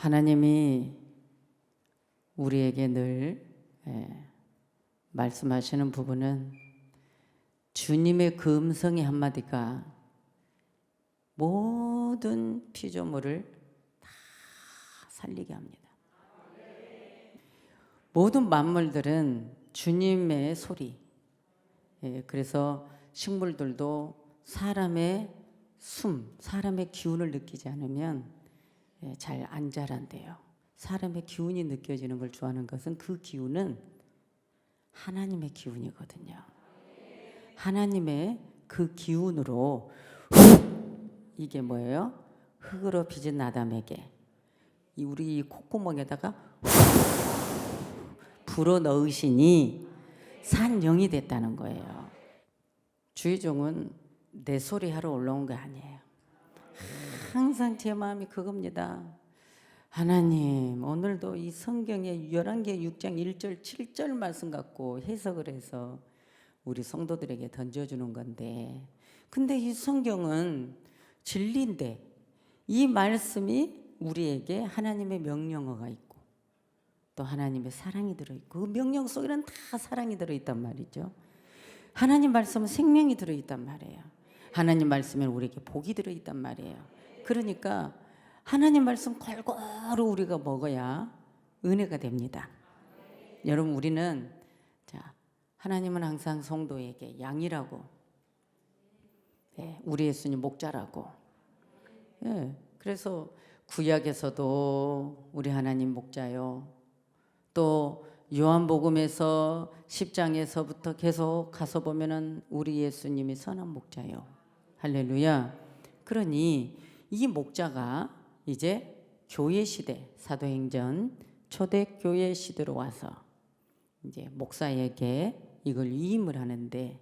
하나님이 우리에게 늘 말씀하시는 부분은 주님의 그 음성의 한마디가 모든 피조물을 다 살리게 합니다. 모든 만물들은 주님의 소리, 그래서 식물들도 사람의 숨, 사람의 기운을 느끼지 않으면 잘 안 자란대요. 사람의 기운이 느껴지는 걸 좋아하는 것은 그 기운은 하나님의 기운이거든요. 하나님의 그 기운으로 이게 뭐예요? 흙으로 빚은 아담에게 우리 이 콧구멍에다가 불어 넣으시니 산 영이 됐다는 거예요. 주의종은 내 소리 하러 올라온 거 아니에요. 항상 제 마음이 그겁니다. 하나님, 오늘도 이 성경의 열왕기 6장 1절 7절 말씀 갖고 해석을 해서 우리 성도들에게 던져주는 건데, 근데 이 성경은 진리인데 이 말씀이 우리에게 하나님의 명령어가 있고 또 하나님의 사랑이 들어있고 그 명령 속에는 다 사랑이 들어있단 말이죠. 하나님 말씀은 생명이 들어있단 말이에요. 하나님 말씀에 우리에게 복이 들어있단 말이에요. 그러니까 하나님 말씀 골고루 우리가 먹어야 은혜가 됩니다. 여러분, 우리는 하나님은 항상 성도에게 양이라고, 우리 예수님 목자라고. 그래서 구약에서도 우리 하나님 목자요. 또 요한복음에서 10장에서부터 계속 가서 보면은 우리 예수님이 선한 목자요. 할렐루야. 그러니 이 목자가 이제 교회 시대, 사도행전 초대교회 시대로 와서 이제 목사에게 이걸 위임을 하는데,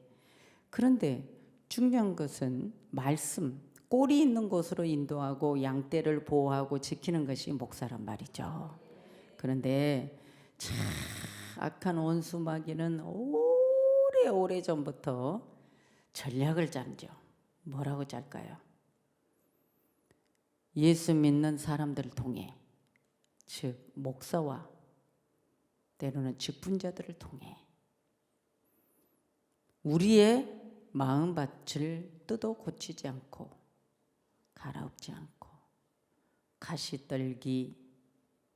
그런데 중요한 것은 말씀, 꼴이 있는 곳으로 인도하고 양떼를 보호하고 지키는 것이 목사란 말이죠. 그런데 참 악한 원수 마귀는 오래 전부터 전략을 짰죠. 뭐라고 짤까요? 예수 믿는 사람들을 통해, 즉 목사와 때로는 직분자들을 통해 우리의 마음밭을 뜯어 고치지 않고 갈아엎지 않고 가시떨기,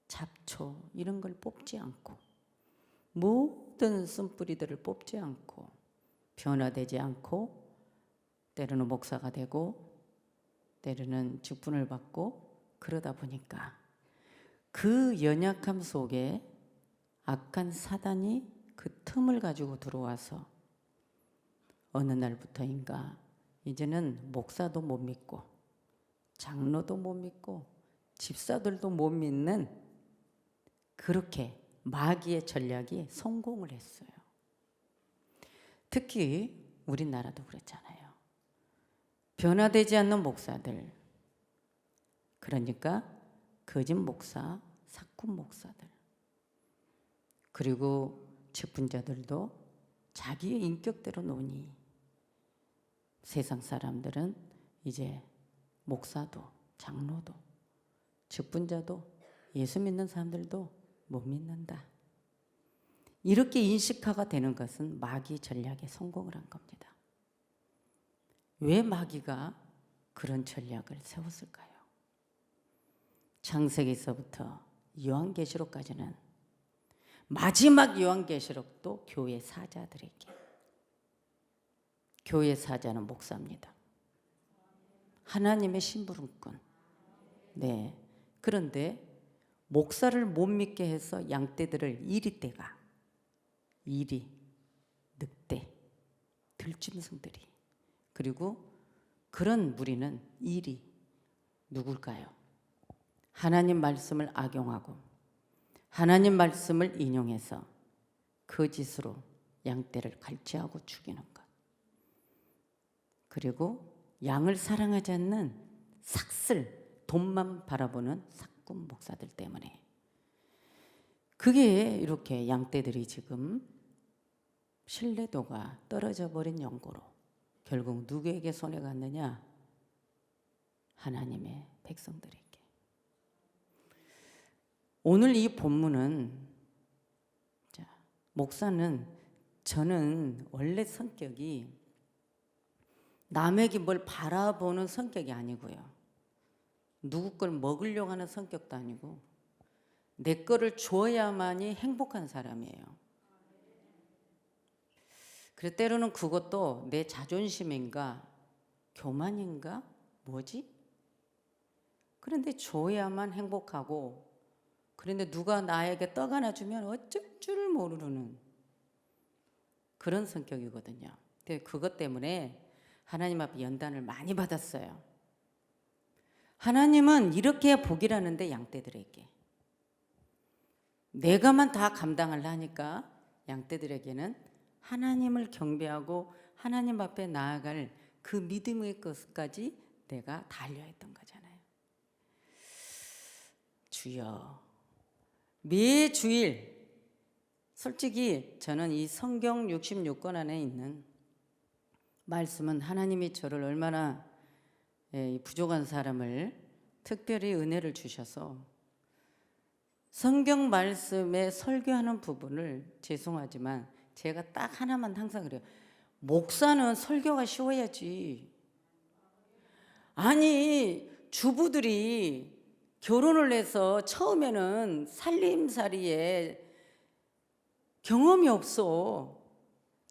잡초 이런 걸 뽑지 않고 모든 쓴뿌리들을 뽑지 않고 변화되지 않고 때로는 목사가 되고 때로는 직분을 받고 그러다 보니까 그 연약함 속에 악한 사단이 그 틈을 가지고 들어와서 어느 날부터인가 이제는 목사도 못 믿고 장로도 못 믿고 집사들도 못 믿는, 그렇게 마귀의 전략이 성공을 했어요. 특히 우리나라도 그렇잖아요. 변화되지 않는 목사들, 그러니까 거짓 목사, 사꾼 목사들, 그리고 직분자들도 자기의 인격대로 노니 세상 사람들은 이제 목사도 장로도 직분자도 예수 믿는 사람들도 못 믿는다. 이렇게 인식화가 되는 것은 마귀 전략에 성공을 한 겁니다. 왜 마귀가 그런 전략을 세웠을까요? 창세기서부터 요한계시록까지는, 마지막 요한계시록도 교회 사자들에게, 교회 사자는 목사입니다. 하나님의 심부름꾼. 그런데 목사를 못 믿게 해서 양떼들을 이리떼가, 이리, 늑대, 들짐승들이, 그리고 그런 무리는 이리 누굴까요? 하나님 말씀을 악용하고 하나님 말씀을 인용해서 거짓으로 양떼를 갈취하고 죽이는 것, 그리고 양을 사랑하지 않는 삭슬, 돈만 바라보는 사꾼 목사들 때문에 그게 이렇게 양떼들이 지금 신뢰도가 떨어져 버린 연고로 결국 누구에게 손해가 갔느냐? 하나님의 백성들에게. 오늘 이 본문은, 자, 목사는, 저는 원래 성격이 남에게 뭘 바라보는 성격이 아니고요, 누구 걸 먹으려고 하는 성격도 아니고 내 거를 줘야만이 행복한 사람이에요. 그래서 때로는 그것도 내 자존심인가 교만인가 뭐지? 그런데 줘야만 행복하고, 그런데 누가 나에게 떡 하나 주면 어쩔 줄 모르는 그런 성격이거든요. 근데 그것 때문에 하나님 앞에 연단을 많이 받았어요. 하나님은 이렇게 복이라는데 양떼들에게, 내가만 다 감당을 하니까 양떼들에게는 하나님을 경배하고 하나님 앞에 나아갈 그 믿음의 것까지 내가 달려야 했던 거잖아요. 주여, 매 주일, 솔직히 저는 이 성경 66권 안에 있는 말씀은 하나님이 저를 얼마나 부족한 사람을 특별히 은혜를 주셔서 성경 말씀에 설교하는 부분을, 죄송하지만 제가 딱 하나만 항상 그래요. 목사는 설교가 쉬워야지. 아니, 주부들이 결혼을 해서 처음에는 살림살이에 경험이 없어.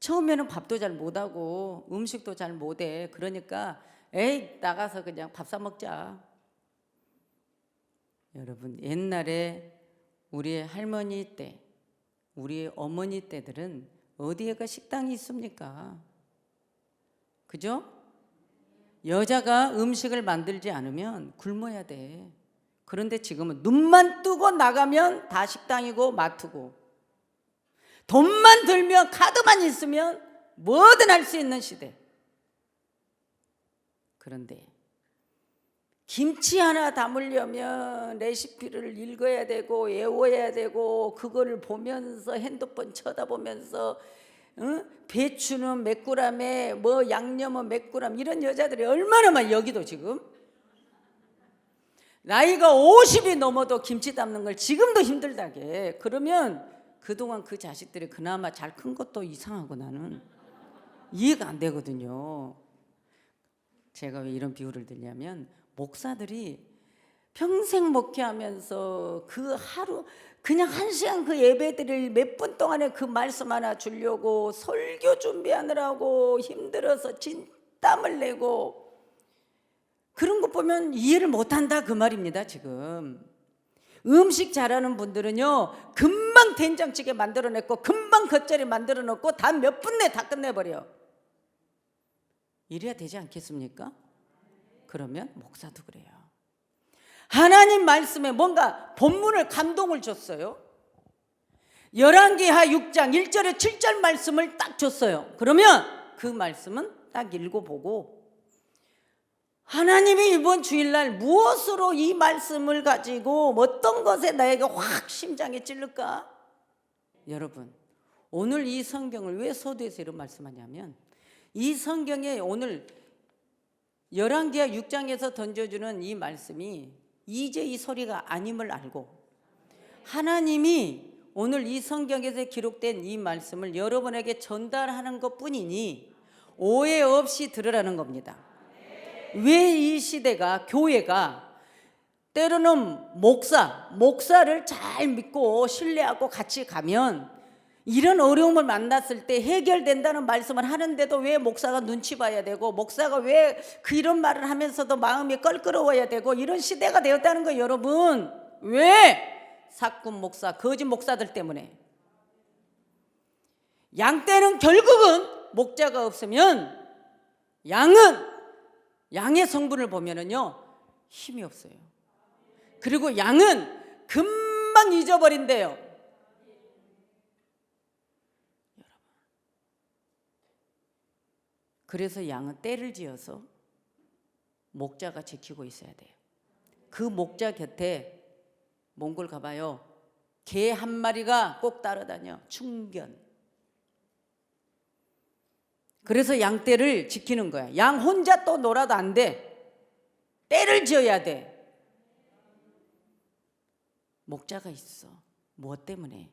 처음에는 밥도 잘 못하고 음식도 잘 못해. 그러니까 에이, 나가서 그냥 밥 사 먹자. 여러분, 옛날에 우리의 할머니 때, 우리의 어머니 때들은 어디에가 식당이 있습니까? 그죠? 여자가 음식을 만들지 않으면 굶어야 돼. 그런데 지금은 눈만 뜨고 나가면 다 식당이고 마트고, 돈만 들면, 카드만 있으면 뭐든 할 수 있는 시대. 그런데 김치 하나 담으려면 레시피를 읽어야 되고 외워야 되고, 그거를 보면서 핸드폰 쳐다보면서 배추는 몇 그램에 뭐 양념은 몇 그램, 이런 여자들이 얼마나 많이, 여기도 지금 나이가 50이 넘어도 김치 담는 걸 지금도 힘들다게. 그러면 그동안 그 자식들이 그나마 잘 큰 것도 이상하고 나는 이해가 안 되거든요. 제가 왜 이런 비유를 들냐면, 목사들이 평생 목회하면서 그 하루 그냥 1시간 그 예배드릴 몇 분 동안에 그 말씀 하나 주려고 설교 준비하느라고 힘들어서 진땀을 내고, 그런 거 보면 이해를 못한다 그 말입니다. 지금 음식 잘하는 분들은요, 금방 된장찌개 만들어냈고 금방 겉절이 만들어 놓고 다 몇 분 내에 다 끝내버려. 이래야 되지 않겠습니까? 그러면 목사도 그래요. 하나님 말씀에 뭔가 본문을 감동을 줬어요. 열왕기하 6장 1절에 7절 말씀을 딱 줬어요. 그러면 그 말씀은 딱 읽어보고, 하나님이 이번 주일날 무엇으로 이 말씀을 가지고 어떤 것에 나에게 확 심장에 찔릴까? 여러분, 오늘 이 성경을 왜 서두에서 이런 말씀하냐면, 이 성경에 오늘 열왕기하 6장에서 던져주는 이 말씀이 이제 이 소리가 아님을 알고, 하나님이 오늘 이 성경에서 기록된 이 말씀을 여러분에게 전달하는 것뿐이니 오해 없이 들으라는 겁니다. 왜 이 시대가, 교회가 때로는 목사를 잘 믿고 신뢰하고 같이 가면 이런 어려움을 만났을 때 해결된다는 말씀을 하는데도 왜 목사가 눈치 봐야 되고, 목사가 왜 이런 말을 하면서도 마음이 껄끄러워야 되고, 이런 시대가 되었다는 거예요. 여러분, 왜? 사꾼 목사, 거짓 목사들 때문에. 양 떼는 결국은 목자가 없으면 양의 성분을 보면은요, 힘이 없어요. 그리고 양은 금방 잊어버린대요. 그래서 양은 떼를 지어서 목자가 지키고 있어야 돼요. 그 목자 곁에 몽골 가봐요. 개 한 마리가 꼭 따라다녀. 충견. 그래서 양떼를 지키는 거야. 양 혼자 또 놀아도 안 돼. 떼를 지어야 돼. 목자가 있어. 무엇 때문에?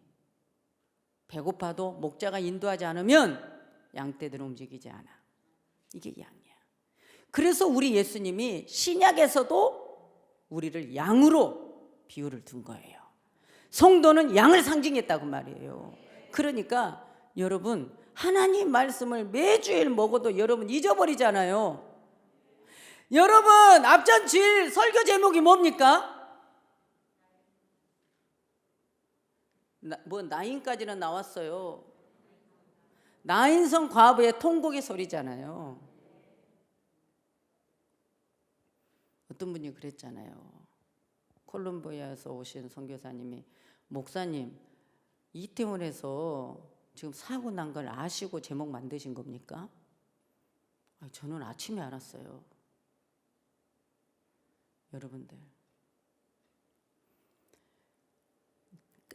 배고파도 목자가 인도하지 않으면 양떼들은 움직이지 않아. 이게 양이야. 그래서 우리 예수님이 신약에서도 우리를 양으로 비유를 둔 거예요. 성도는 양을 상징했다고 말이에요. 그러니까 여러분, 하나님 말씀을 매주일 먹어도 여러분 잊어버리잖아요. 여러분, 앞전 주일 설교 제목이 뭡니까? 나인까지는 나왔어요. 나인성 과부의 통곡의 소리잖아요. 어떤 분이 그랬잖아요. 콜롬비아에서 오신 선교사님이, 목사님, 이태원에서 지금 사고 난 걸 아시고 제목 만드신 겁니까? 저는 아침에 알았어요. 여러분들,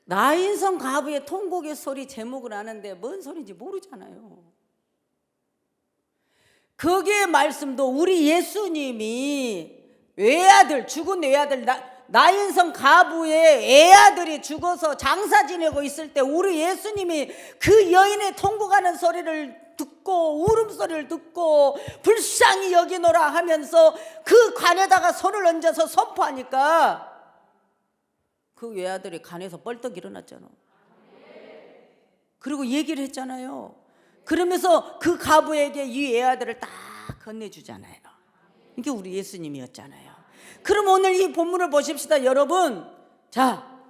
나인성 과부의 통곡의 소리 제목을 아는데 뭔 소리인지 모르잖아요. 거기에 말씀도 우리 예수님이 외아들, 죽은 외아들, 나인성 과부의 애아들이 죽어서 장사 지내고 있을 때 우리 예수님이 그 여인의 통곡하는 소리를 듣고 울음소리를 듣고 불쌍히 여기노라 하면서 그 관에다가 손을 얹어서 선포하니까 그 외아들이 간에서 벌떡 일어났잖아. 그리고 얘기를 했잖아요. 그러면서 그 과부에게 이 외아들을 딱 건네주잖아요. 이게 우리 예수님이었잖아요. 그럼 오늘 이 본문을 보십시다, 여러분. 자,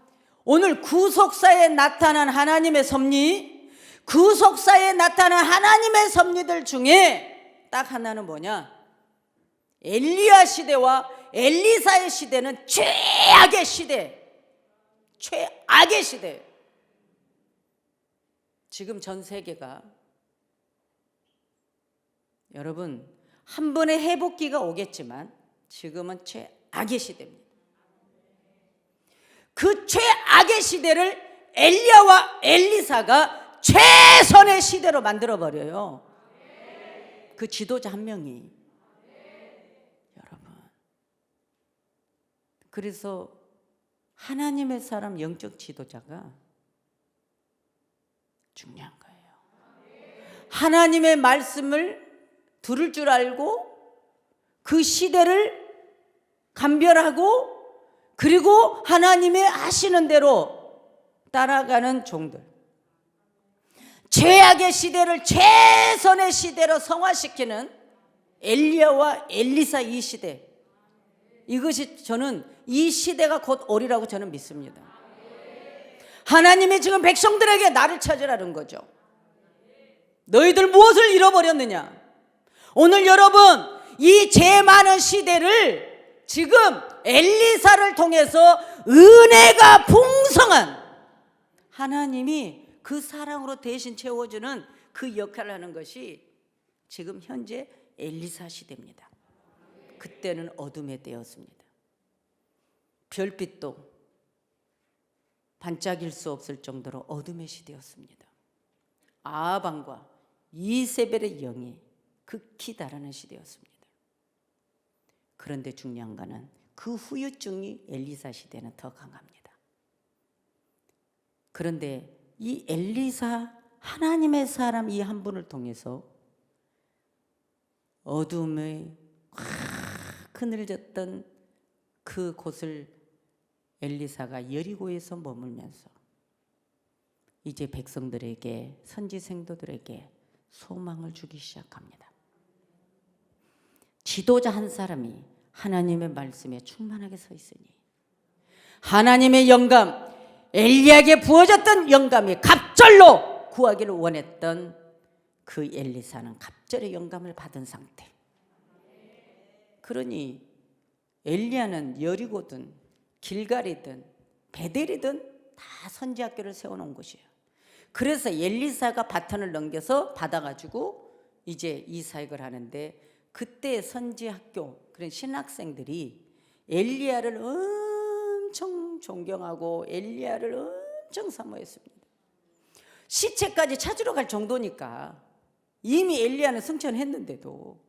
오늘 구속사에 나타난 하나님의 섭리, 구속사에 나타난 하나님의 섭리들 중에 딱 하나는 뭐냐? 엘리야 시대와 엘리사의 시대는 최악의 시대. 최악의 시대. 지금 전 세계가, 여러분, 한 번의 회복기가 오겠지만 지금은 최악의 시대입니다. 그 최악의 시대를 엘리야와 엘리사가 최선의 시대로 만들어버려요. 그 지도자 한 명이. 여러분, 그래서 하나님의 사람 영적 지도자가 중요한 거예요. 하나님의 말씀을 들을 줄 알고 그 시대를 감별하고 그리고 하나님의 하시는 대로 따라가는 종들. 최악의 시대를 최선의 시대로 성화시키는 엘리야와 엘리사 이 시대. 이것이 저는 이 시대가 곧 오리라고 저는 믿습니다. 하나님이 지금 백성들에게 나를 찾으라는 거죠. 너희들 무엇을 잃어버렸느냐? 오늘 여러분, 이 죄 많은 시대를 지금 엘리사를 통해서 은혜가 풍성한 하나님이 그 사랑으로 대신 채워주는 그 역할을 하는 것이 지금 현재 엘리사 시대입니다. 그때는 어둠의 때였습니다. 별빛도 반짝일 수 없을 정도로 어둠의 시대였습니다. 아합왕과 이세벨의 영이 극히 다르는 시대였습니다. 그런데 중요한 것은 그 후유증이 엘리사 시대는 더 강합니다. 그런데 이 엘리사, 하나님의 사람 이 한 분을 통해서 어둠의 그늘졌던 그 곳을 엘리사가 여리고에서 머물면서 이제 백성들에게, 선지 생도들에게 소망을 주기 시작합니다. 지도자 한 사람이 하나님의 말씀에 충만하게 서 있으니 하나님의 영감, 엘리야에게 부어졌던 영감이 갑절로 구하기를 원했던 그 엘리사는 갑절의 영감을 받은 상태. 그러니 엘리야는 여리고든 길갈이든 베델이든 다 선지학교를 세워놓은 곳이에요. 그래서 엘리사가 바톤을 넘겨서 받아가지고 이제 이 사역을 하는데, 그때 선지학교 그런 신학생들이 엘리야를 엄청 존경하고 엘리야를 엄청 사모했습니다. 시체까지 찾으러 갈 정도니까, 이미 엘리야는 승천했는데도.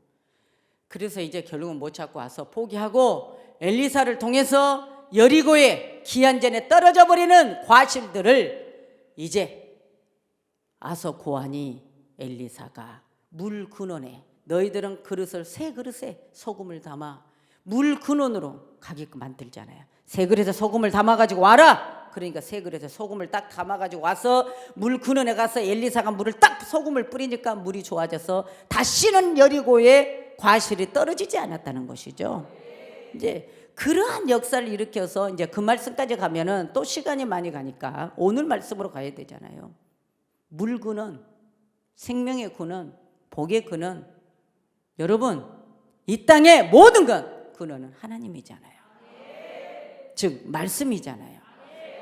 그래서 이제 결국은 못 찾고 와서 포기하고 엘리사를 통해서 여리고에 기한전에 떨어져 버리는 과실들을 이제 아서 고하니 엘리사가 물 근원에 너희들은 그릇을 새 그릇에 소금을 담아 물 근원으로 가게끔 만들잖아요. 새 그릇에 소금을 담아가지고 와라. 그러니까 새 그릇에 소금을 딱 담아가지고 와서 물 근원에 가서 엘리사가 물을 딱 소금을 뿌리니까 물이 좋아져서 다시는 여리고의 과실이 떨어지지 않았다는 것이죠. 이제 그러한 역사를 일으켜서 이제 그 말씀까지 가면은 또 시간이 많이 가니까 오늘 말씀으로 가야 되잖아요. 물 근원, 생명의 근원, 복의 근원, 여러분 이 땅의 모든 것 근원은 하나님이잖아요. 즉 말씀이잖아요.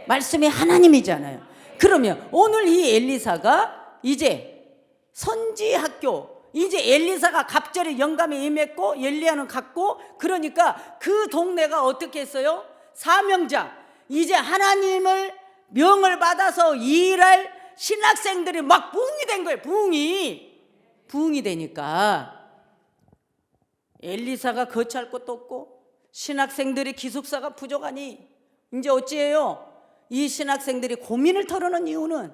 말씀이 하나님이잖아요. 그러면 오늘 이 엘리사가 이제 선지학교, 이제 엘리사가 갑자기 영감에 임했고 엘리야는 갔고, 그러니까 그 동네가 어떻게 했어요? 사명자, 이제 하나님을 명을 받아서 일할 신학생들이 막 부흥이 된 거예요. 부흥이 되니까 엘리사가 거처할 곳도 없고 신학생들이 기숙사가 부족하니 이제 어찌해요? 이 신학생들이 고민을 털어놓은 이유는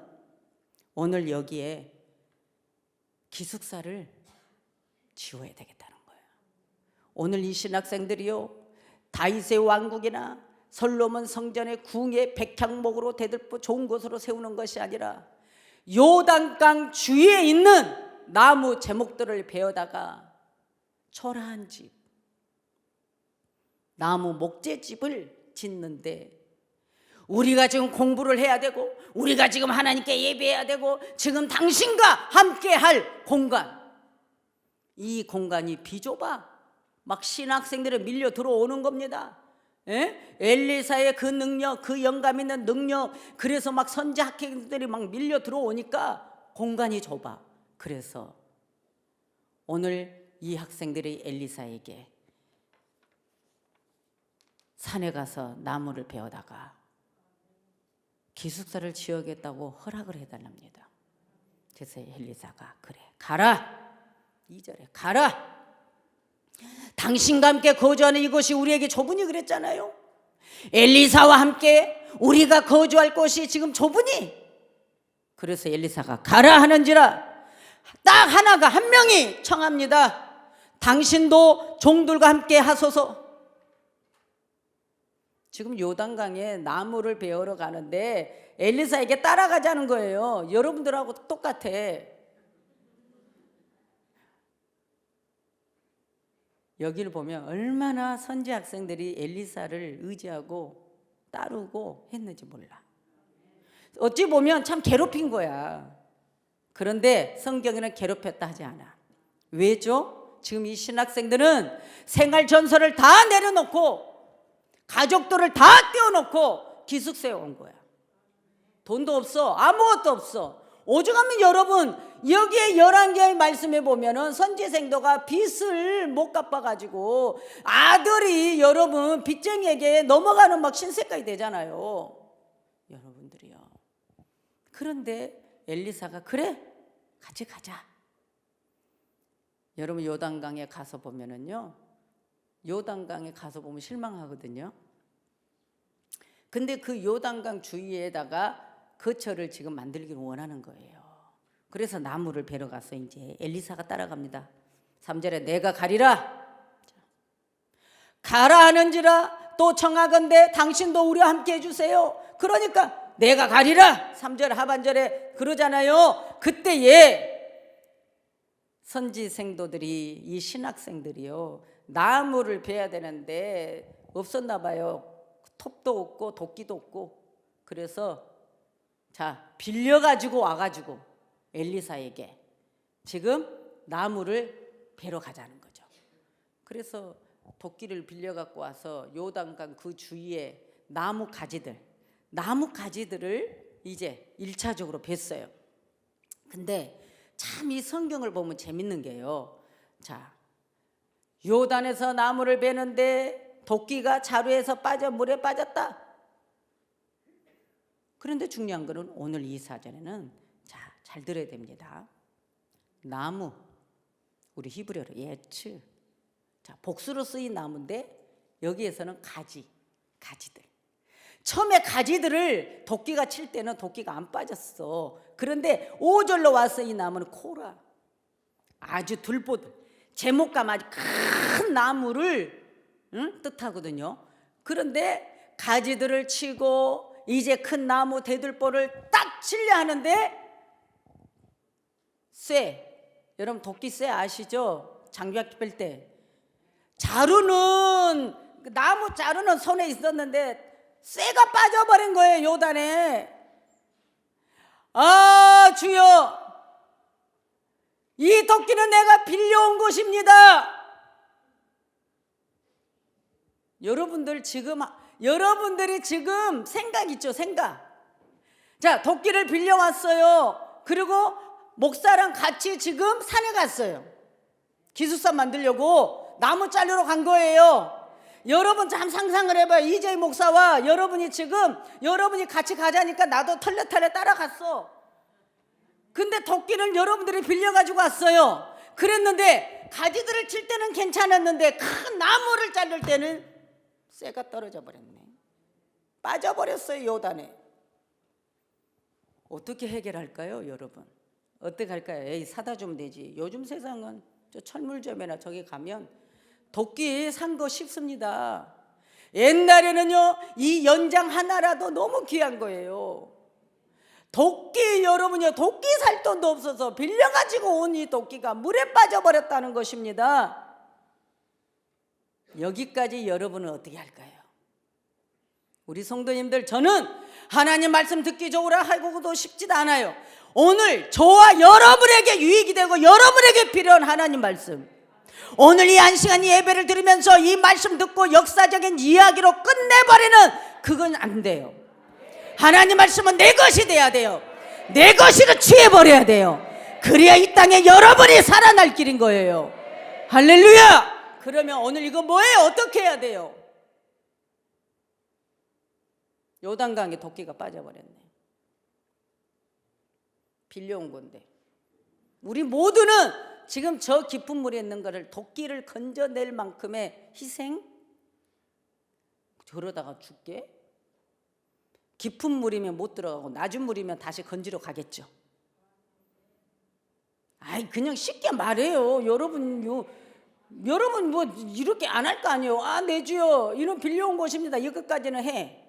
오늘 여기에 기숙사를 지어야 되겠다는 거예요. 오늘 이 신학생들이요, 다윗의 왕국이나 솔로몬 성전의 궁의 백향목으로 대들보 좋은 곳으로 세우는 것이 아니라 요단강 주위에 있는 나무 제목들을 베어다가 초라한 집, 나무 목재집을 짓는데 우리가 지금 공부를 해야 되고 우리가 지금 하나님께 예배해야 되고 지금 당신과 함께 할 공간, 이 공간이 비좁아 막 신학생들이 밀려 들어오는 겁니다. 엘리사의 그 능력, 그 영감 있는 능력, 그래서 막 선지 학생들이 막 밀려 들어오니까 공간이 좁아. 그래서 오늘 이 학생들이 엘리사에게 산에 가서 나무를 베어다가 기숙사를 지어야겠다고 허락을 해달랍니다. 그래서 엘리사가 그래 가라, 2절에 가라, 당신과 함께 거주하는 이곳이 우리에게 좁으니 그랬잖아요. 엘리사와 함께 우리가 거주할 곳이 지금 좁으니, 그래서 엘리사가 가라 하는지라 딱 하나가 한 명이 청합니다. 당신도 종들과 함께 하소서. 지금 요단강에 나무를 베어러 가는데 엘리사에게 따라가자는 거예요. 여러분들하고 똑같아. 여기를 보면 얼마나 선지 학생들이 엘리사를 의지하고 따르고 했는지 몰라. 어찌 보면 참 괴롭힌 거야. 그런데 성경에는 괴롭혔다 하지 않아. 왜죠? 지금 이 신학생들은 생활 전설을 다 내려놓고 가족들을 다 떼어놓고 기숙사에 온 거야. 돈도 없어, 아무것도 없어. 오죽하면 여러분 여기에 11개의 말씀에 보면은 선지생도가 빚을 못 갚아가지고 아들이 여러분 빚쟁이에게 넘어가는 막 신세까지 되잖아요. 여러분들이요. 그런데 엘리사가 그래 같이 가자. 여러분 요단강에 가서 보면은요, 요단강에 가서 보면 실망하거든요. 근데 그 요단강 주위에다가 거처를 지금 만들기를 원하는 거예요. 그래서 나무를 베러 가서 이제 엘리사가 따라갑니다. 3절에 내가 가리라, 가라 하는지라 또 청하건대 당신도 우리와 함께 해주세요. 그러니까 내가 가리라 3절 하반절에 그러잖아요. 그때에 선지생도들이, 이 신학생들이요, 나무를 베야 되는데 없었나 봐요. 톱도 없고 도끼도 없고. 그래서 자 빌려가지고 와가지고 엘리사에게 지금 나무를 베러 가자는 거죠. 그래서 도끼를 빌려갖고 와서 요단강 그 주위에 나무 가지들을 이제 1차적으로 뱄어요. 근데 참 이 성경을 보면 재밌는 게요, 자 요단에서 나무를 베는데 도끼가 자루에서 빠져 물에 빠졌다. 그런데 중요한 거는 오늘 이 사전에는 자 잘 들어야 됩니다. 나무, 우리 히브리어로 예츠, 자 복수로 쓰인 나무인데 여기에서는 가지들. 처음에 가지들을 도끼가 칠 때는 도끼가 안 빠졌어. 그런데 5절로 와서 이 나무는 코라, 아주 들보들, 제목감 아주 큰 나무를 뜻하거든요. 그런데 가지들을 치고 이제 큰 나무 대들보를 딱 치려 하는데 쇠, 여러분 도끼쇠 아시죠? 장작 뺄 때 자루는, 나무 자루는 손에 있었는데 쇠가 빠져버린 거예요, 요단에. 아, 주여, 이 도끼는 내가 빌려온 것입니다. 여러분들이 지금 생각 있죠, 생각. 자, 도끼를 빌려왔어요. 그리고 목사랑 같이 지금 산에 갔어요. 기숙사 만들려고 나무 자르러 간 거예요. 여러분 참 상상을 해봐요. 이재희 목사와 여러분이 같이 가자니까 나도 털레털레 따라갔어. 근데 도끼는 여러분들이 빌려가지고 왔어요. 그랬는데 가지들을 칠 때는 괜찮았는데 큰 나무를 자를 때는 쇠가 떨어져 버렸네. 빠져버렸어요, 요단에. 어떻게 해결할까요, 여러분? 어떻게 할까요? 에이, 사다 주면 되지. 요즘 세상은 저 철물점이나 저기 가면 도끼 산 거 쉽습니다. 옛날에는요, 이 연장 하나라도 너무 귀한 거예요. 도끼, 여러분요, 도끼 살 돈도 없어서 빌려가지고 온 이 도끼가 물에 빠져버렸다는 것입니다. 여기까지 여러분은 어떻게 할까요? 우리 성도님들, 저는 하나님 말씀 듣기 좋으라 하고도 싶지도 않아요. 오늘 저와 여러분에게 유익이 되고 여러분에게 필요한 하나님 말씀, 오늘 이 한 시간 예배를 들으면서 이 말씀 듣고 역사적인 이야기로 끝내버리는, 그건 안 돼요. 하나님 말씀은 내 것이 돼야 돼요. 내 것으로 취해버려야 돼요. 그래야 이 땅에 여러분이 살아날 길인 거예요. 할렐루야. 그러면 오늘 이거 뭐예요? 어떻게 해야 돼요? 요단강에 도끼가 빠져버렸네. 빌려온 건데 우리 모두는 지금 저 깊은 물에 있는 거를, 도끼를 건져낼 만큼의 희생? 저러다가 죽게? 깊은 물이면 못 들어가고 낮은 물이면 다시 건지러 가겠죠. 아이, 그냥 쉽게 말해요. 여러분 뭐 이렇게 안 할 거 아니에요. 아, 내 주여, 이런 빌려온 것입니다. 이것까지는 해.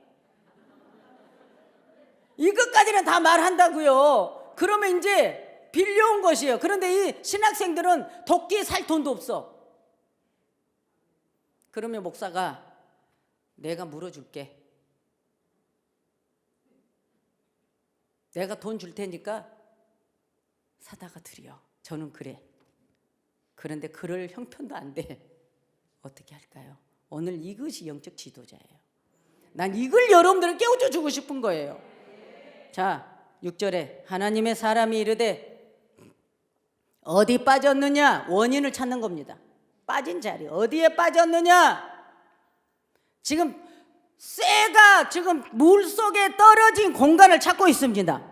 이것까지는 다 말한다고요. 그러면 이제 빌려온 것이에요. 그런데 이 신학생들은 도끼 살 돈도 없어. 그러면 목사가 내가 물어줄게. 내가 돈 줄 테니까 사다가 드려. 저는 그래. 그런데 그럴 형편도 안 돼. 어떻게 할까요? 오늘 이것이 영적 지도자예요. 난 이걸 여러분들을 깨우쳐 주고 싶은 거예요. 자, 6절에 하나님의 사람이 이르되 어디 빠졌느냐? 원인을 찾는 겁니다. 빠진 자리 어디에 빠졌느냐? 지금 쇠가 지금 물속에 떨어진 공간을 찾고 있습니다.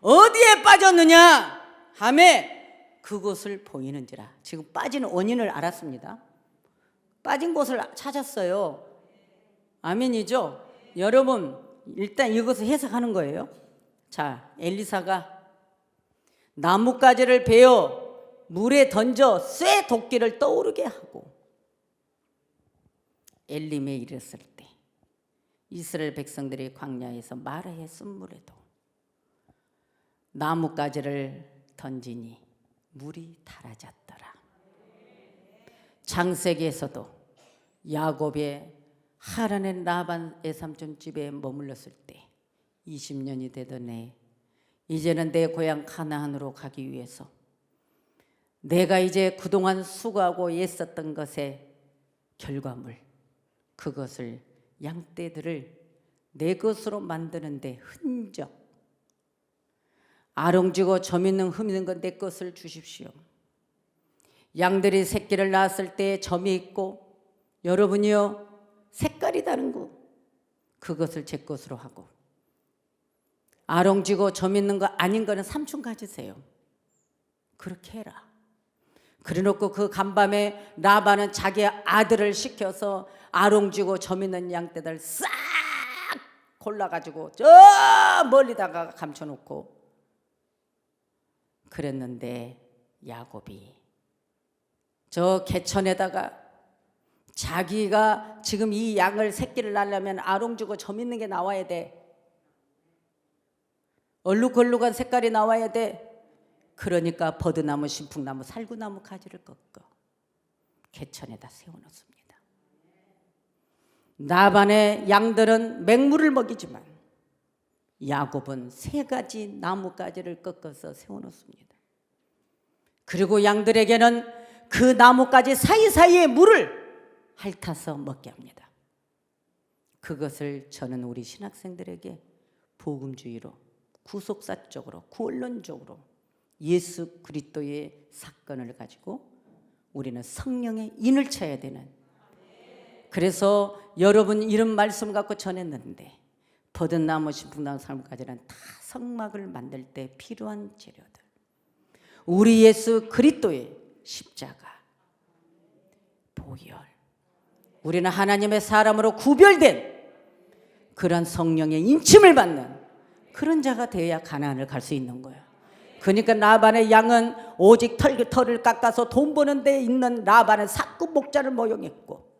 어디에 빠졌느냐 하매 그곳을 보이는지라. 지금 빠진 원인을 알았습니다. 빠진 곳을 찾았어요. 아멘이죠? 여러분, 일단 이것을 해석하는 거예요. 자, 엘리사가 나뭇가지를 베어 물에 던져 쇠 도끼를 떠오르게 하고 엘림에 이르렀을 때 이스라엘 백성들이 광야에서 마라의 쓴물에도 나뭇가지를 던지니 물이 달아졌더라. 창세기에서도 야곱의 하란의 라반 외삼촌 집에 머물렀을 때 20년이 되던 해, 이제는 내 고향 가나안으로 가기 위해서 내가 이제 그동안 수고하고 애썼던 것의 결과물, 그것을 양떼들을 내 것으로 만드는데 흔적, 아롱지고 점 있는 흠 있는 건 내 것을 주십시오. 양들이 새끼를 낳았을 때 점이 있고 여러분이요 색깔이 다른 거, 그것을 제 것으로 하고, 아롱지고 점 있는 거 아닌 거는 삼촌 가지세요. 그렇게 해라. 그래놓고 그 간밤에 라반은 자기 아들을 시켜서 아롱지고 점 있는 양떼들 싹 골라가지고 저 멀리다가 감춰놓고 그랬는데 야곱이 저 개천에다가 자기가 지금 이 양을 새끼를 낳으려면 아롱 주고 점 있는 게 나와야 돼. 얼룩얼룩한 색깔이 나와야 돼. 그러니까 버드나무, 신풍나무, 살구나무 가지를 꺾어 개천에다 세워놓습니다. 라반의 양들은 맹물을 먹이지만 야곱은 3가지 나뭇가지를 꺾어서 세워놓습니다. 그리고 양들에게는 그 나뭇가지 사이사이에 물을 핥아서 먹게 합니다. 그것을 저는 우리 신학생들에게 복음주의로, 구속사적으로, 구원론적으로 예수 그리스도의 사건을 가지고 우리는 성령의 인을 쳐야 되는, 그래서 여러분 이런 말씀 갖고 전했는데 버든나무, 신풍나무, 살구나무까지는 다 성막을 만들 때 필요한 재료들, 우리 예수 그리스도의 십자가, 보혈, 우리는 하나님의 사람으로 구별된 그런 성령의 인침을 받는 그런 자가 되어야 가나안을 갈 수 있는 거예요. 그러니까 라반의 양은 오직 털을 깎아서 돈 버는 데 있는 라반은 사꾼 목자를 모용했고,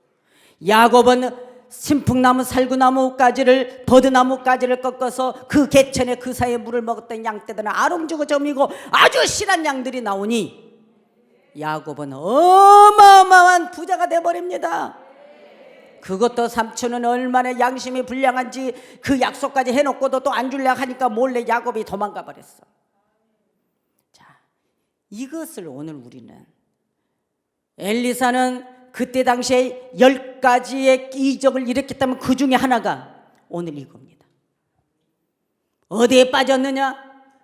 야곱은 신풍나무, 살구나무까지를, 버드나무까지를 꺾어서 그 개천에 그 사이에 물을 먹었던 양떼들은 아롱주고 점이고 아주 실한 양들이 나오니 야곱은 어마어마한 부자가 돼버립니다. 그것도 삼촌은 얼마나 양심이 불량한지 그 약속까지 해놓고도 또 안 주려고 하니까 몰래 야곱이 도망가 버렸어. 자, 이것을 오늘 우리는, 엘리사는 그때 당시에 10가지의 이적을 일으켰다면 그 중에 하나가 오늘 이겁니다. 어디에 빠졌느냐?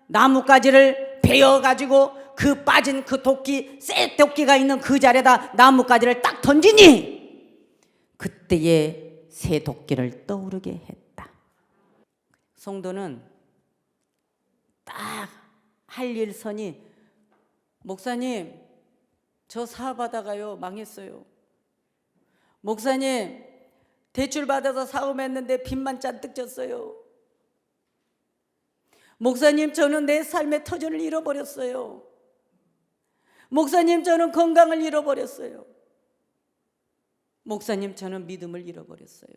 나뭇가지를 베어가지고 그 빠진 그 도끼, 쇠 도끼가 있는 그 자리에다 나뭇가지를 딱 던지니 그때의 새 도끼를 떠오르게 했다. 성도는 딱 할 일선이, 목사님 저 사업하다가요 망했어요. 목사님 대출 받아서 사업했는데 빚만 잔뜩 졌어요. 목사님 저는 내 삶의 터전을 잃어버렸어요. 목사님 저는 건강을 잃어버렸어요. 목사님 저는 믿음을 잃어버렸어요.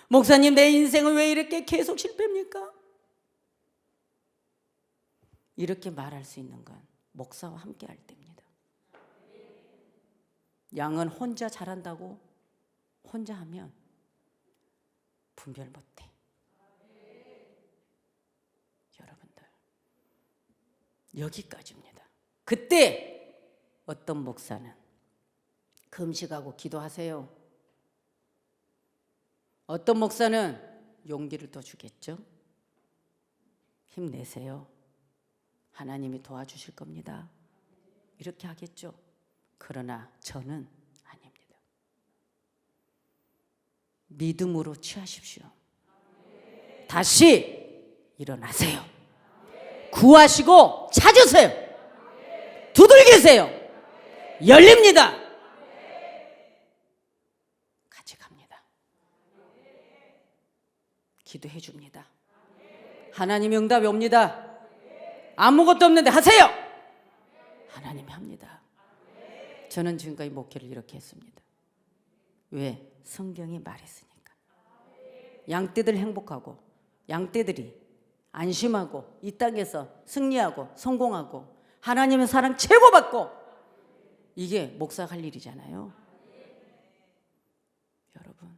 목사님 내 인생은 왜 이렇게 계속 실패입니까? 이렇게 말할 수 있는 건 목사와 함께 할 때입니다. 양은 혼자 잘한다고 혼자 하면 분별 못해. 여러분들 여기까지입니다. 그때 어떤 목사는 금식하고 기도하세요. 어떤 목사는 용기를 더 주겠죠. 힘내세요. 하나님이 도와주실 겁니다. 이렇게 하겠죠. 그러나 저는 아닙니다. 믿음으로 취하십시오. 다시 일어나세요. 구하시고 찾으세요. 두들기세요. 열립니다. 같이 갑니다. 기도해 줍니다. 하나님이 응답이 옵니다. 아무것도 없는데 하세요. 하나님이 합니다. 저는 지금까지 목회를 이렇게 했습니다. 왜? 성경이 말했으니까. 양떼들 행복하고 양떼들이 안심하고 이 땅에서 승리하고 성공하고 하나님의 사랑 최고받고, 이게 목사가 할 일이잖아요. 여러분,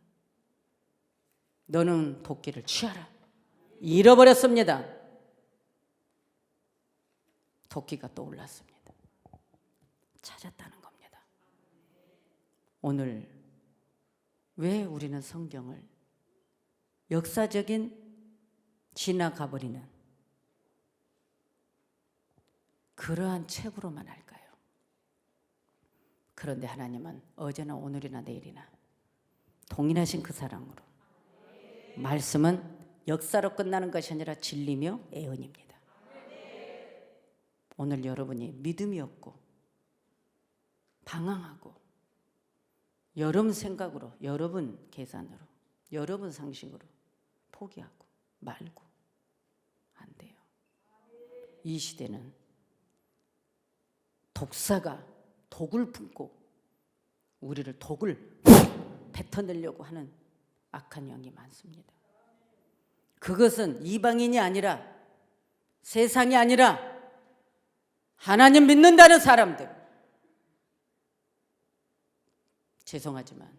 너는 도끼를 취하라. 잃어버렸습니다. 도끼가 떠올랐습니다. 찾았다는 겁니다. 오늘 왜 우리는 성경을 역사적인 지나가버리는 그러한 책으로만 할까요? 그런데 하나님은 어제나 오늘이나 내일이나 동일하신 그 사랑으로, 말씀은 역사로 끝나는 것이 아니라 진리며 애언입니다. 오늘 여러분이 믿음이 없고 방황하고 여러분 생각으로, 여러분 계산으로, 여러분 상식으로 포기하고 말고 안 돼요. 이 시대는 독사가 독을 품고 우리를 독을 뱉어내려고 하는 악한 영이 많습니다. 그것은 이방인이 아니라 세상이 아니라 하나님 믿는다는 사람들. 죄송하지만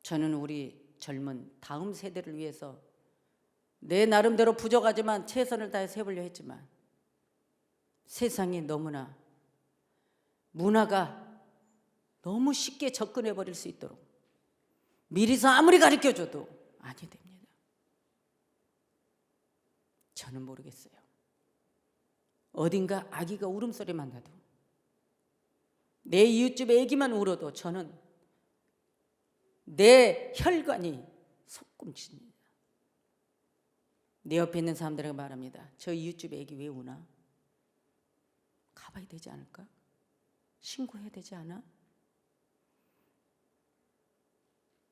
저는 우리 젊은 다음 세대를 위해서 내 나름대로 부족하지만 최선을 다해서 해보려 했지만 세상이 너무나 문화가 너무 쉽게 접근해 버릴 수 있도록 미리서 아무리 가르쳐줘도 아니 됩니다. 저는 모르겠어요. 어딘가 아기가 울음소리만 나도 내 이웃집 애기만 울어도 저는 내 혈관이 속꿈칩니다. 내 옆에 있는 사람들에게 말합니다. 저 이웃집 애기 왜 우나? 가봐야 되지 않을까? 신고해야 되지 않아?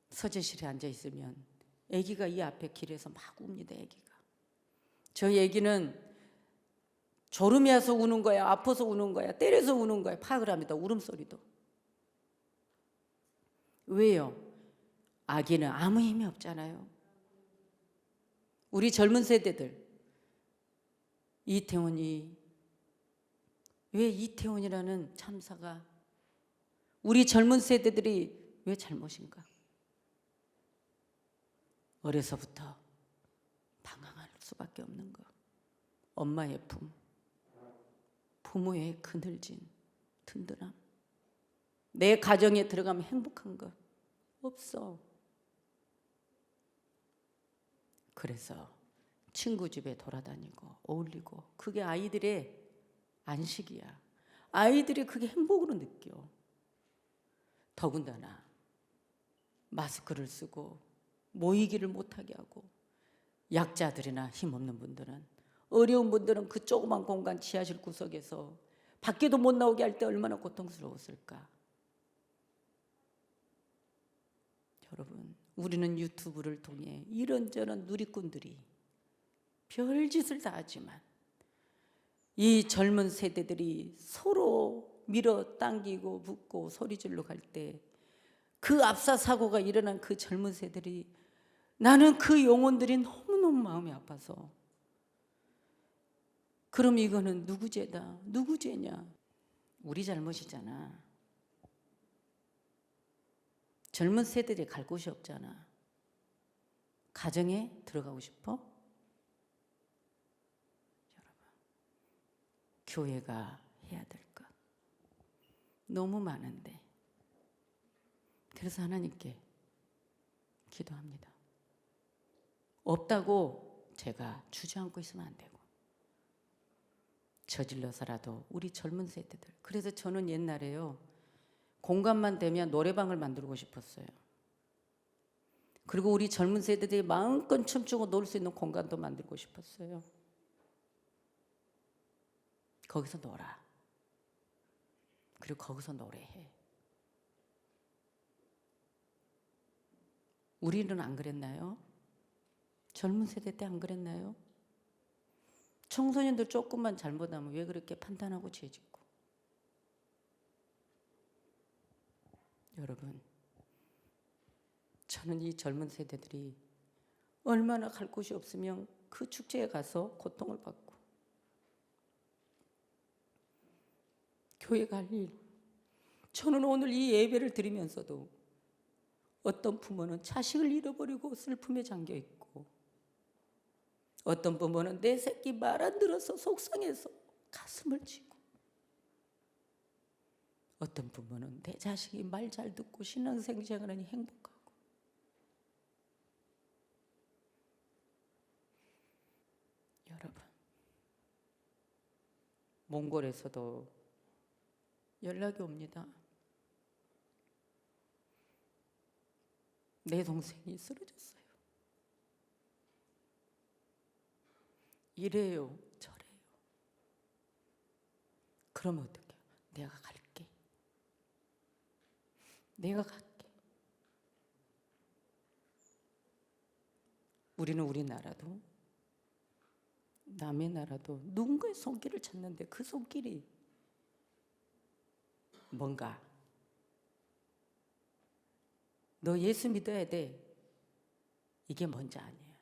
서재실에 앉아 있으면 애기가 이 앞에 길에서 막 웁니다. 애기가. 저희 애기는 졸음이 와서 우는 거야, 아파서 우는 거야, 때려서 우는 거야, 파악을 합니다. 울음소리도. 왜요? 아기는 아무 힘이 없잖아요. 우리 젊은 세대들, 이태원이, 왜 이태원이라는 참사가 우리 젊은 세대들이 왜 잘못인가? 어려서부터 방황할 수밖에 없는 것. 엄마의 품, 부모의 그늘진 든든함. 내 가정에 들어가면 행복한 것 없어. 그래서 친구 집에 돌아다니고 어울리고 그게 아이들의 안식이야. 아이들이 그게 행복으로 느껴. 더군다나 마스크를 쓰고 모이기를 못하게 하고 약자들이나 힘없는 분들은 어려운 분들은 그 조그만 공간 지하실 구석에서 밖에도 못 나오게 할 때 얼마나 고통스러웠을까. 여러분, 우리는 유튜브를 통해 이런저런 누리꾼들이 별짓을 다 하지만 이 젊은 세대들이 서로 밀어 당기고 묻고 소리질러 갈 때 그 압사 사고가 일어난 그 젊은 세대들이 나는 그 영혼들이 너무너무 마음이 아파서 그럼 이거는 누구 죄다? 누구 죄냐? 우리 잘못이잖아. 젊은 세대들이 갈 곳이 없잖아. 가정에 들어가고 싶어? 여러분, 교회가 해야 될 것 너무 많은데 그래서 하나님께 기도합니다. 없다고 제가 주저앉고 있으면 안 되고 저질러서라도 우리 젊은 세대들. 그래서 저는 옛날에요, 공간만 되면 노래방을 만들고 싶었어요. 그리고 우리 젊은 세대들이 마음껏 춤추고 놀 수 있는 공간도 만들고 싶었어요. 거기서 놀아. 그리고 거기서 노래해. 우리는 안 그랬나요? 젊은 세대 때 안 그랬나요? 청소년들 조금만 잘못하면 왜 그렇게 판단하고 죄짓고. 여러분, 저는 이 젊은 세대들이 얼마나 갈 곳이 없으면 그 축제에 가서 고통을 받고 교회 갈 일. 저는 오늘 이 예배를 드리면서도 어떤 부모는 자식을 잃어버리고 슬픔에 잠겨 있고 어떤 부모는 내 새끼 말 안 들어서 속상해서 가슴을 치고 어떤 부모는 내 자식이 말 잘 듣고 신앙생활하니 행복하고 여러분, 몽골에서도 연락이 옵니다. 내 동생이 쓰러졌어요. 이래요, 저래요. 그러면 어떡해요? 내가 갈게. 내가 갈게. 우리는 우리나라도 남의 나라도 누군가의 손길을 찾는데 그 손길이 뭔가? 너 예수 믿어야 돼. 이게 먼저 아니야.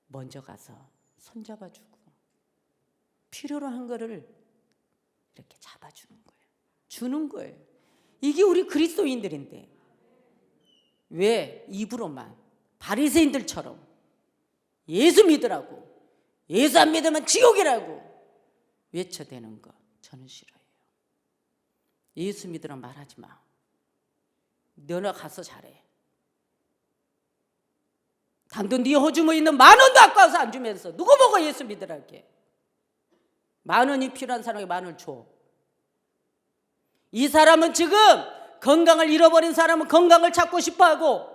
먼저 가서 손잡아주고 필요로 한 거를 이렇게 잡아주는 거예요. 주는 거예요. 이게 우리 그리스도인들인데 왜 입으로만 바리새인들처럼 예수 믿으라고, 예수 안 믿으면 지옥이라고 외쳐대는 거 저는 싫어요. 예수 믿으라 말하지 마. 너나 가서 잘해. 단돈 네 호주머니 있는 10,000원도 아까워서 안 주면서 누구 보고 예수 믿으라게. 10,000원이 필요한 사람에게 10,000원을 줘. 이 사람은 지금 건강을 잃어버린 사람은 건강을 찾고 싶어하고,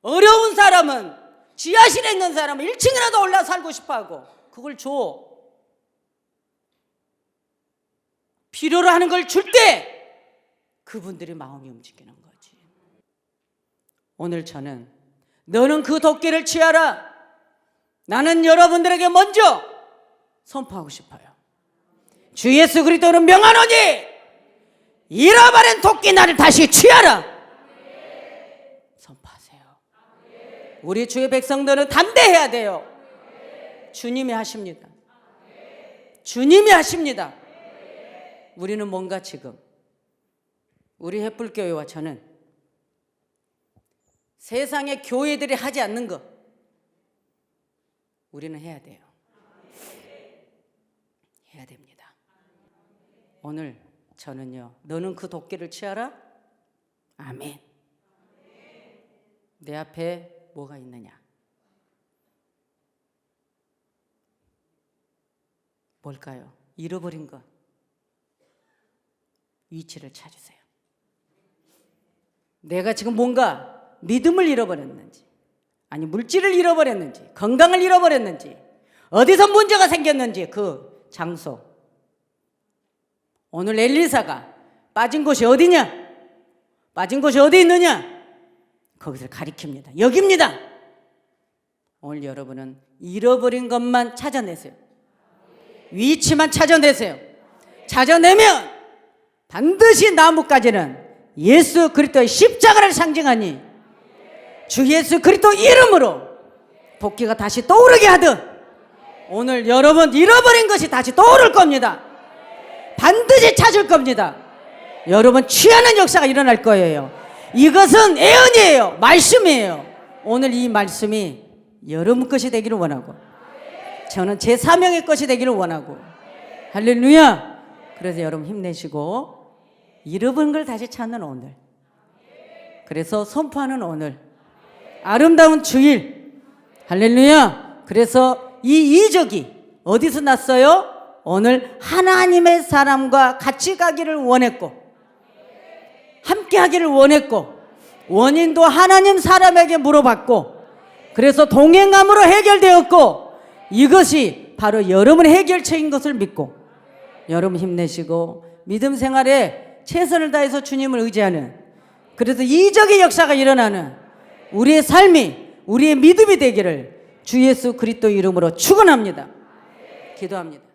어려운 사람은 지하실에 있는 사람은 1층이라도 올라 살고 싶어하고, 그걸 줘. 필요로 하는 걸 줄 때 그분들의 마음이 움직이는 거지. 오늘 저는 너는 그 도끼를 취하라. 나는 여러분들에게 먼저 선포하고 싶어요. 주 예수 그리스도는 명하노니 잃어버린 도끼 나를 다시 취하라. 선포하세요. 우리 주의 백성들은 담대해야 돼요. 주님이 하십니다. 주님이 하십니다. 우리는 뭔가 지금 우리 햇불교회와 저는 세상의 교회들이 하지 않는 거 우리는 해야 돼요. 해야 됩니다. 오늘 저는요, 너는 그 도끼를 취하라. 아멘. 내 앞에 뭐가 있느냐? 뭘까요? 잃어버린 것. 위치를 찾으세요. 내가 지금 뭔가 믿음을 잃어버렸는지, 아니 물질을 잃어버렸는지, 건강을 잃어버렸는지, 어디서 문제가 생겼는지 그 장소. 오늘 엘리사가 빠진 곳이 어디냐? 빠진 곳이 어디 있느냐? 거기서 가리킵니다. 여기입니다. 오늘 여러분은 잃어버린 것만 찾아내세요. 위치만 찾아내세요. 찾아내면 반드시 나뭇가지는 예수 그리스도의 십자가를 상징하니 주 예수 그리스도 이름으로 도끼가 다시 떠오르게 하듯 오늘 여러분 잃어버린 것이 다시 떠오를 겁니다. 반드시 찾을 겁니다. 여러분 취하는 역사가 일어날 거예요. 이것은 예언이에요. 말씀이에요. 오늘 이 말씀이 여러분 것이 되기를 원하고, 저는 제 사명의 것이 되기를 원하고, 할렐루야. 그래서 여러분 힘내시고 잃어버린 걸 다시 찾는 오늘, 그래서 선포하는 오늘, 아름다운 주일, 할렐루야. 그래서 이 이적이 어디서 났어요? 오늘 하나님의 사람과 같이 가기를 원했고, 함께 하기를 원했고, 원인도 하나님 사람에게 물어봤고, 그래서 동행함으로 해결되었고, 이것이 바로 여러분의 해결책인 것을 믿고, 여러분 힘내시고 믿음 생활에 최선을 다해서 주님을 의지하는, 그래서 이적의 역사가 일어나는 우리의 삶이, 우리의 믿음이 되기를 주 예수 그리스도 이름으로 축원합니다. 기도합니다.